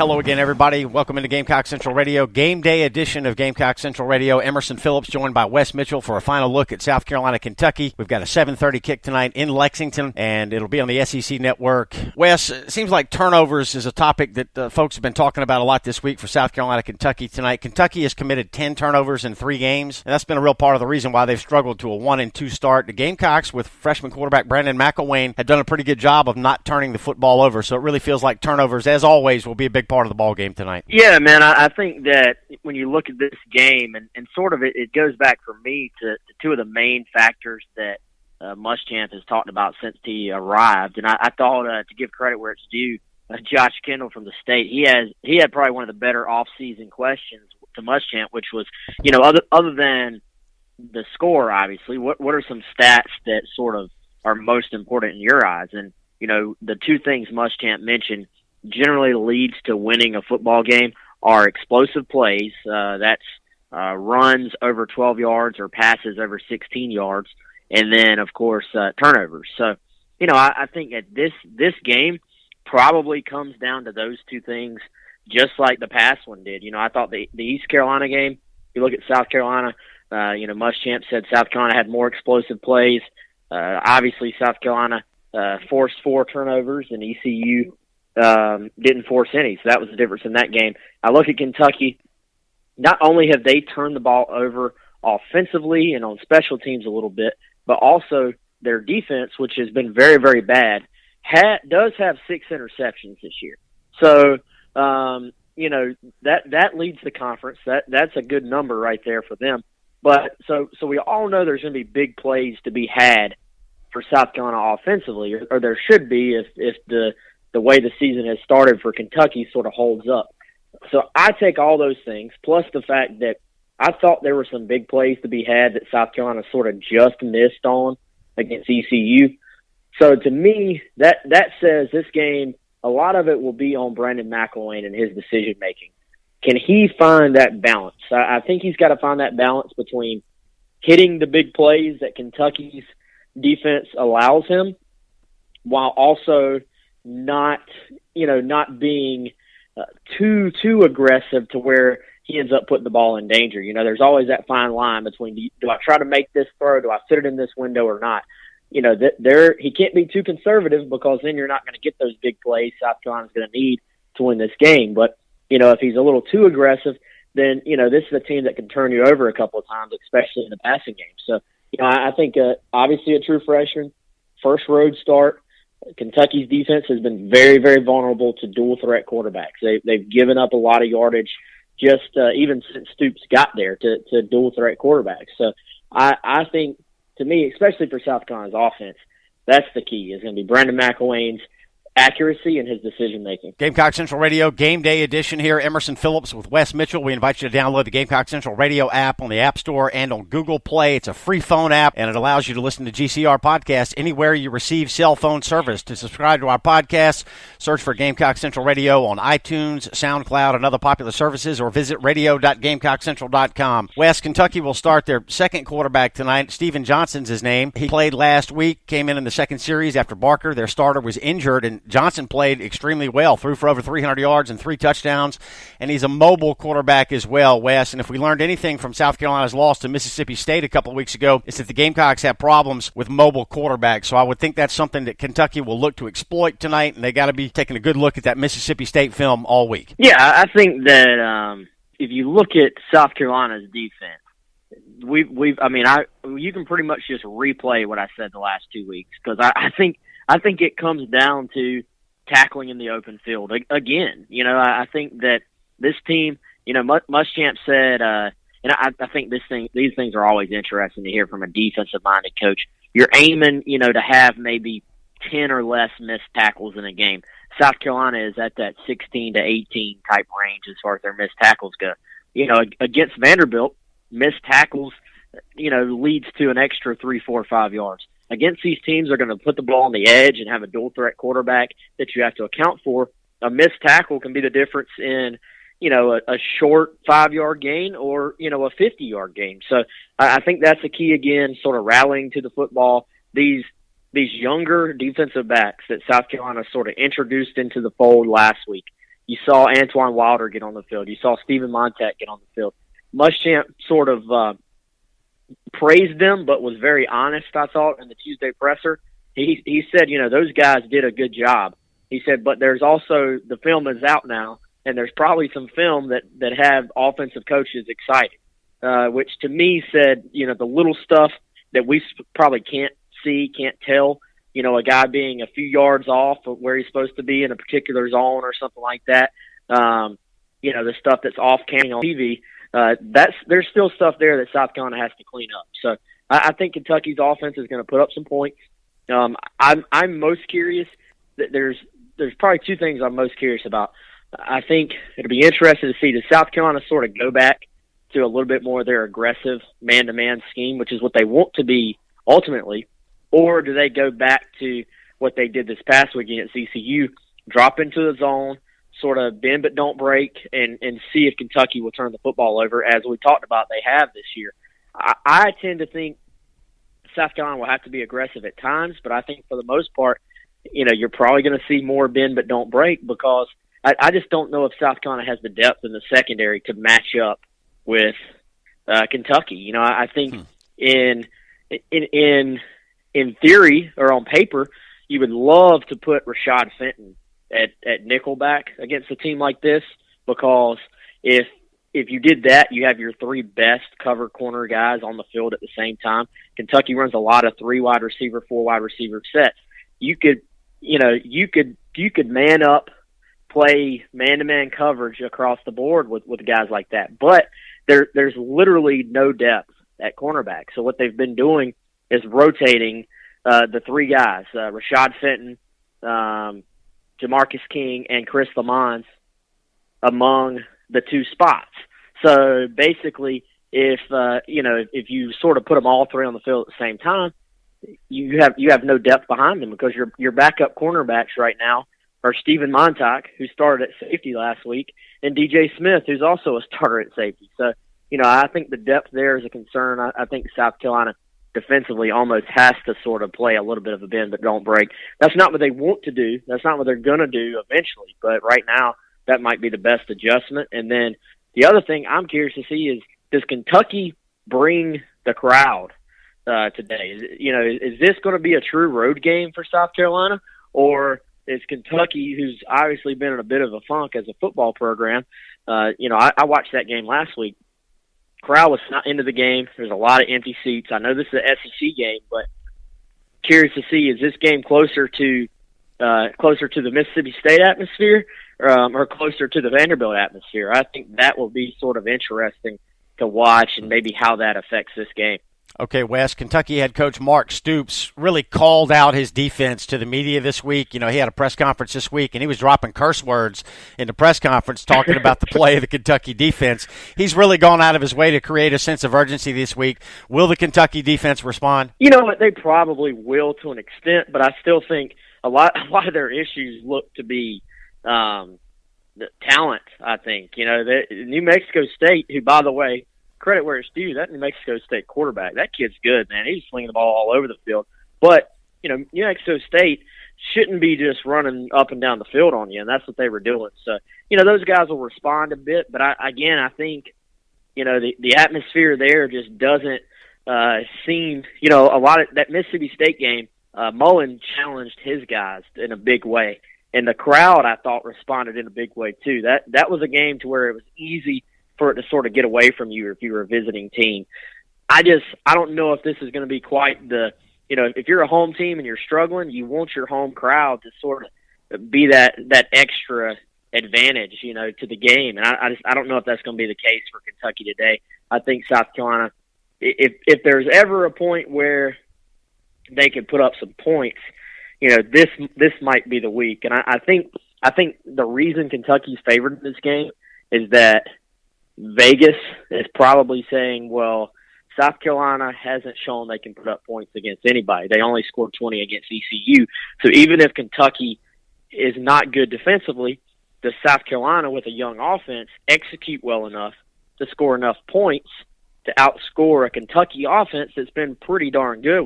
Hello again, everybody. Welcome into Gamecock Central Radio, Game Day edition of Gamecock Central Radio. Emerson Phillips joined by Wes Mitchell for a final look at South Carolina, Kentucky. We've got a 7:30 kick tonight in Lexington, and it'll be on the SEC Network. Wes, it seems like turnovers is a topic that folks have been talking about a lot this week for South Carolina, Kentucky tonight. Kentucky has committed 10 turnovers in 3 games, and that's been a real part of the reason why they've struggled to a 1-2 start. The Gamecocks, with freshman quarterback Brandon McElwain, had done a pretty good job of not turning the football over, so it really feels like turnovers, as always, will be a big part of the ball game tonight. Yeah, man, I think that when you look at this game, and sort of it goes back for me to two of the main factors that Muschamp has talked about since he arrived. And I thought, to give credit where it's due, Josh Kendall from the state, he had probably one of the better off-season questions to Muschamp, which was, other than the score, obviously, what are some stats that sort of are most important in your eyes? And, the two things Muschamp mentioned generally leads to winning a football game are explosive plays. That's runs over 12 yards or passes over 16 yards. And then, of course, turnovers. So, I think that this game probably comes down to those two things, just like the past one did. I thought the East Carolina game, you look at South Carolina, Muschamp said South Carolina had more explosive plays. Obviously, South Carolina forced 4 turnovers, and ECU didn't force any, so that was the difference in that game. I look at Kentucky. Not only have they turned the ball over offensively and on special teams a little bit, but also their defense, which has been very, very bad, does have 6 interceptions this year. So, that leads the conference. That's a good number right there for them. But so we all know there's going to be big plays to be had for South Carolina offensively, or there should be if the way the season has started for Kentucky sort of holds up. So I take all those things, plus the fact that I thought there were some big plays to be had that South Carolina sort of just missed on against ECU. So to me, that says this game, a lot of it will be on Brandon McElwain and his decision-making. Can he find that balance? I think he's got to find that balance between hitting the big plays that Kentucky's defense allows him, while also not being too aggressive to where he ends up putting the ball in danger. There's always that fine line between, do I try to make this throw? Do I fit it in this window or not? He can't be too conservative, because then you're not going to get those big plays South Carolina's going to need to win this game. But, if he's a little too aggressive, then, this is a team that can turn you over a couple of times, especially in the passing game. So, I think obviously a true freshman, first road start, Kentucky's defense has been very, very vulnerable to dual-threat quarterbacks. They've given up a lot of yardage just even since Stoops got there to dual-threat quarterbacks. So I think, to me, especially for South Carolina's offense, that's the key. Is going to be Brandon McElwain's accuracy and his decision-making. Gamecock Central Radio, Game Day edition here. Emerson Phillips with Wes Mitchell. We invite you to download the Gamecock Central Radio app on the App Store and on Google Play. It's a free phone app, and it allows you to listen to GCR podcasts anywhere you receive cell phone service. To subscribe to our podcasts, search for Gamecock Central Radio on iTunes, SoundCloud, and other popular services, or visit radio.GamecockCentral.com. West Kentucky will start their second quarterback tonight. Stephen Johnson's his name. He played last week, came in the second series after Barker, their starter, was injured, and Johnson played extremely well, threw for over 300 yards and 3 touchdowns, and he's a mobile quarterback as well, Wes. And if we learned anything from South Carolina's loss to Mississippi State a couple of weeks ago, it's that the Gamecocks have problems with mobile quarterbacks. So I would think that's something that Kentucky will look to exploit tonight, and they got to be taking a good look at that Mississippi State film all week. Yeah, I think that if you look at South Carolina's defense, you can pretty much just replay what I said the last 2 weeks, because I think it comes down to tackling in the open field again. I think that this team, Muschamp said, and I think these things are always interesting to hear from a defensive-minded coach. You're aiming, to have maybe 10 or less missed tackles in a game. South Carolina is at that 16 to 18 type range as far as their missed tackles go. Against Vanderbilt, missed tackles, leads to an extra 3, 4, 5 yards. Against these teams, they're going to put the ball on the edge and have a dual-threat quarterback that you have to account for. A missed tackle can be the difference in, a short 5-yard gain or, a 50-yard gain. So I think that's the key, again, sort of rallying to the football. These younger defensive backs that South Carolina sort of introduced into the fold last week, You saw Antoine Wilder get on the field. You saw Steven Montech get on the field. Muschamp sort of praised them, but was very honest, I thought, in the Tuesday presser. He said, those guys did a good job. He said, but there's also, the film is out now, and there's probably some film that have offensive coaches excited, which to me said, the little stuff that we probably can't see, can't tell, a guy being a few yards off of where he's supposed to be in a particular zone or something like that. The stuff that's off camera on TV, there's still stuff there that South Carolina has to clean up. So I think Kentucky's offense is going to put up some points. I'm most curious that there's probably two things I'm most curious about. I think it'll be interesting to see, does South Carolina sort of go back to a little bit more of their aggressive man-to-man scheme, which is what they want to be ultimately, or do they go back to what they did this past weekend at CCU, drop into the zone, sort of bend but don't break, and see if Kentucky will turn the football over, as we talked about they have this year. I tend to think South Carolina will have to be aggressive at times, but I think for the most part, you're probably going to see more bend but don't break, because I just don't know if South Carolina has the depth in the secondary to match up with Kentucky. I think in theory or on paper, you would love to put Rashad Fenton at nickelback against a team like this, because if you did that, you have your three best cover corner guys on the field at the same time. Kentucky runs a lot of 3 wide receiver, 4 wide receiver sets. You could man up, play man-to-man coverage across the board with guys like that. But there's literally no depth at cornerback. So what they've been doing is rotating the 3 guys, Rashad Fenton, Jamarcus King, and Chris Lamons among the 2 spots. So basically, if you sort of put them all 3 on the field at the same time, you have no depth behind them, because your backup cornerbacks right now are Steven Montech, who started at safety last week, and DJ Smith, who's also a starter at safety. So, I think the depth there is a concern. I think South Carolina defensively almost has to sort of play a little bit of a bend but don't break. That's not what they want to do. That's not what they're going to do eventually. But right now, that might be the best adjustment. And then the other thing I'm curious to see is, does Kentucky bring the crowd today? Is this going to be a true road game for South Carolina, or is Kentucky, who's obviously been in a bit of a funk as a football program? I watched that game last week. Crowd was not into the game. There's a lot of empty seats. I know this is an SEC game, but curious to see, is this game closer to the Mississippi State atmosphere or closer to the Vanderbilt atmosphere? I think that will be sort of interesting to watch, and maybe how that affects this game. Okay, Wes, Kentucky head coach Mark Stoops really called out his defense to the media this week. He had a press conference this week, and he was dropping curse words in the press conference talking about the play of the Kentucky defense. He's really gone out of his way to create a sense of urgency this week. Will the Kentucky defense respond? They probably will to an extent, but I still think a lot of their issues look to be the talent, I think. New Mexico State, who, by the way, credit where it's due, that New Mexico State quarterback, that kid's good, man. He's slinging the ball all over the field. But, New Mexico State shouldn't be just running up and down the field on you, and that's what they were doing. So, those guys will respond a bit. But, I think, the atmosphere there just doesn't seem, a lot of that Mississippi State game, Mullen challenged his guys in a big way. And the crowd, I thought, responded in a big way, too. That was a game to where it was easy for it to sort of get away from you if you were a visiting team. I don't know if this is going to be quite the, if you're a home team and you're struggling, you want your home crowd to sort of be that extra advantage, to the game. And I don't know if that's going to be the case for Kentucky today. I think South Carolina, if there's ever a point where they can put up some points, this might be the week. And I think the reason Kentucky's favored in this game is that Vegas is probably saying, well, South Carolina hasn't shown they can put up points against anybody. They only scored 20 against ECU. So even if Kentucky is not good defensively, does South Carolina, with a young offense, execute well enough to score enough points to outscore a Kentucky offense that's been pretty darn good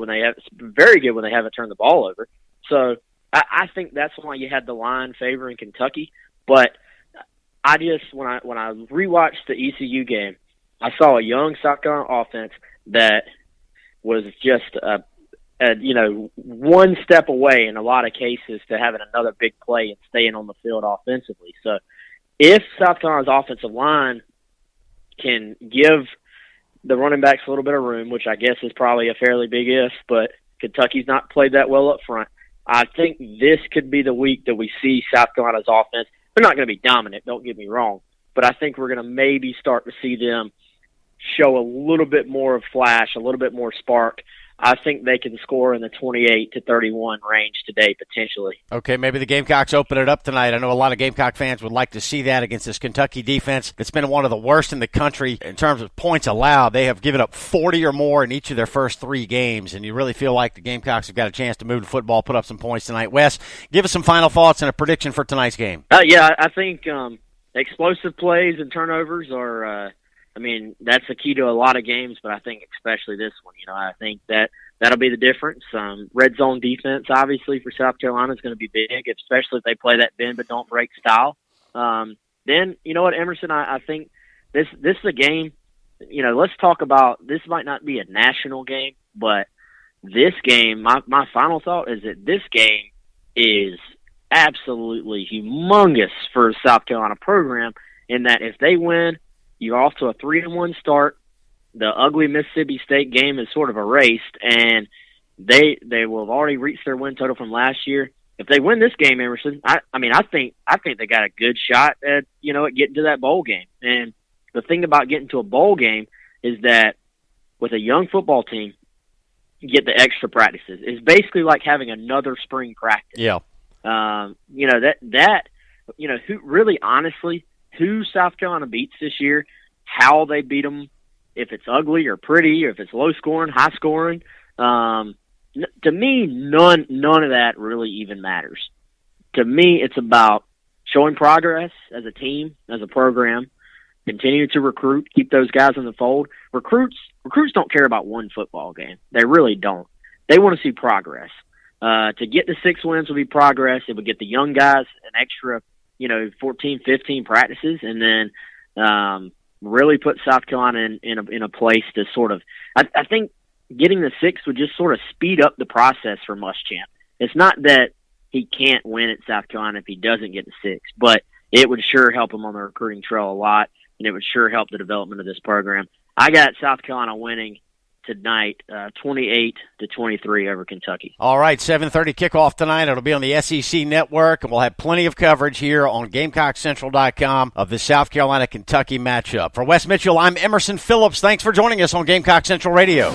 very good when they haven't turned the ball over. So I think that's why you had the line favoring Kentucky. But when I rewatched the ECU game, I saw a young South Carolina offense that was just one step away in a lot of cases to having another big play and staying on the field offensively. So if South Carolina's offensive line can give the running backs a little bit of room, which I guess is probably a fairly big if, but Kentucky's not played that well up front, I think this could be the week that we see South Carolina's offense. They're not going to be dominant, don't get me wrong, but I think we're going to maybe start to see them show a little bit more of flash, a little bit more spark. I think they can score in the 28-31 range today, potentially. Okay, maybe the Gamecocks open it up tonight. I know a lot of Gamecock fans would like to see that against this Kentucky defense. It's been one of the worst in the country in terms of points allowed. They have given up 40 or more in each of their first 3 games, and you really feel like the Gamecocks have got a chance to move the football, put up some points tonight. Wes, give us some final thoughts and a prediction for tonight's game. I think explosive plays and turnovers are that's the key to a lot of games, but I think especially this one. I think that'll be the difference. Red zone defense, obviously, for South Carolina is going to be big, especially if they play that bend but don't break style. Then, you know what, Emerson, I think this is a game, let's talk about, this might not be a national game, but this game, my final thought is that this game is absolutely humongous for the South Carolina program in that if they win, you're off to a 3-1 start. The ugly Mississippi State game is sort of erased, and they will have already reached their win total from last year. If they win this game, Emerson, I think they got a good shot at getting to that bowl game. And the thing about getting to a bowl game is that with a young football team, you get the extra practices. It's basically like having another spring practice. Yeah. Who really honestly. Who South Carolina beats this year, how they beat them, if it's ugly or pretty, or if it's low scoring, high scoring. To me, none of that really even matters. To me, it's about showing progress as a team, as a program, continue to recruit, keep those guys in the fold. Recruits don't care about one football game. They really don't. They want to see progress. To get the 6 wins will be progress. It would get the young guys an extra 14, 15 practices, and then really put South Carolina in a place to sort of I think getting the 6 would just sort of speed up the process for Muschamp. It's not that he can't win at South Carolina if he doesn't get the 6, but it would sure help him on the recruiting trail a lot, and it would sure help the development of this program. I got South Carolina winning tonight, 28-23 over Kentucky. All right, 7:30 kickoff tonight. It'll be on the SEC Network, and we'll have plenty of coverage here on GamecockCentral.com of the South Carolina-Kentucky matchup. For Wes Mitchell, I'm Emerson Phillips. Thanks for joining us on Gamecock Central Radio.